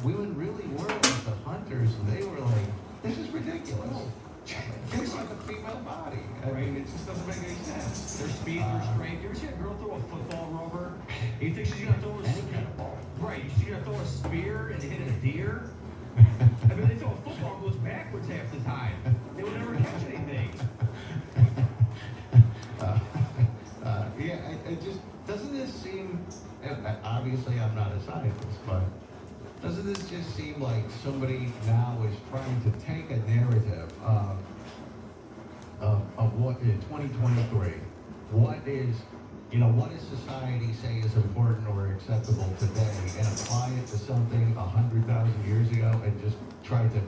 women really were like the hunters. They were like, this is ridiculous. It's like a female body. I mean, it just doesn't make any sense. Their speed, their strength. You ever see a girl throw a football rubber? You think she's gonna throw a Any kind of ball. right? She's gonna throw a spear and hit a deer? I mean, they throw a football and goes backwards half the time. They will never catch anything. Yeah, it just doesn't this seem? Obviously, I'm not a scientist, but doesn't this just seem like somebody now is trying to take a narrative of what in 2023, what is, what does society say is important or acceptable today, and apply it to something 100,000 years ago, and just try to,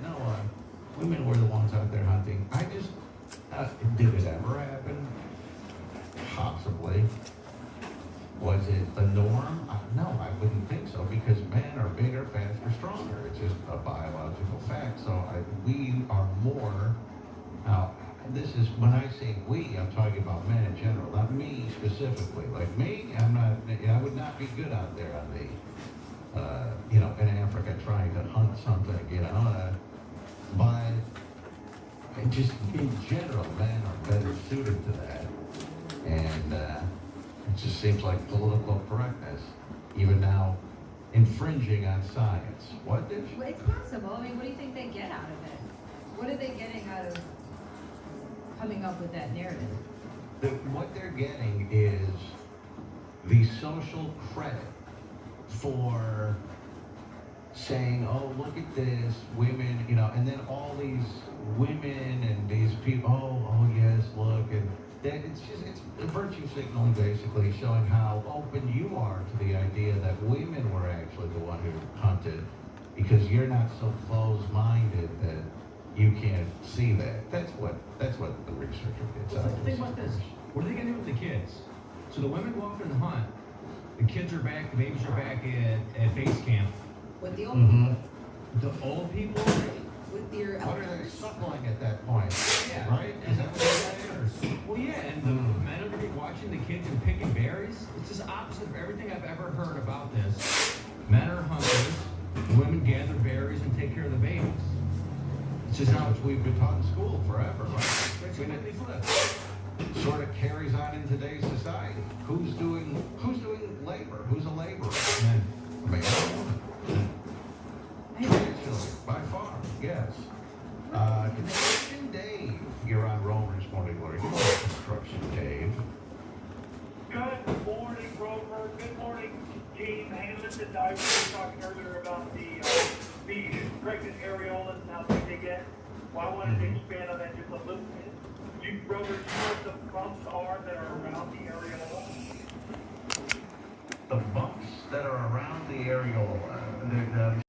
no, women were the ones out there hunting. I just, did it ever happen? Possibly. Was it the norm? No, I wouldn't think so, because men are bigger, faster, stronger. It's just a biological fact. So we are more. Now, this is when I say we, I'm talking about men in general, not me specifically. Like me, I'm not. I would not be good out there on the, in Africa trying to hunt something. But just in general, men are better suited to that, and. It just seems like political correctness, even now, infringing on science. What did Well, it's possible. I mean, what do you think they get out of it? What are they getting out of coming up with that narrative? What they're getting is the social credit for saying, oh, look at this, women, and then all these women and these people, oh yes, look, and it's virtue signaling, basically showing how open you are to the idea that women were actually the one who hunted, because you're not so closed-minded that you can't see that. That's what the researcher gets out of this. Think about this. What are they gonna do with the kids? So the women go off and hunt. The kids are back. The babies are back at base camp. With the old people? The old people. With your What are they elders? suckling at that point? Yeah. Right? Is that what they're saying? Well, yeah, and the men are gonna be watching the kids and picking berries. It's just opposite of everything I've ever heard about this. Men are hunters. Women gather berries and take care of the babies. It's just how we've been taught in school forever, right? That's completely flipped. Sort of carries on in today's society. Who's doing labor? Who's a laborer? Men. Man or woman? Traditionally, by far, yes. Construction Dave, you're on Romer's Morning Glory. Good morning, Construction Dave. Good morning, Grover. Good morning, Gene. Hey, listen, I was talking earlier about the pregnant areolas and how big they get. Well, I wanted to expand on that just a little bit. Grover, do you know what the bumps are that are around the areola? The bumps that are around the areola,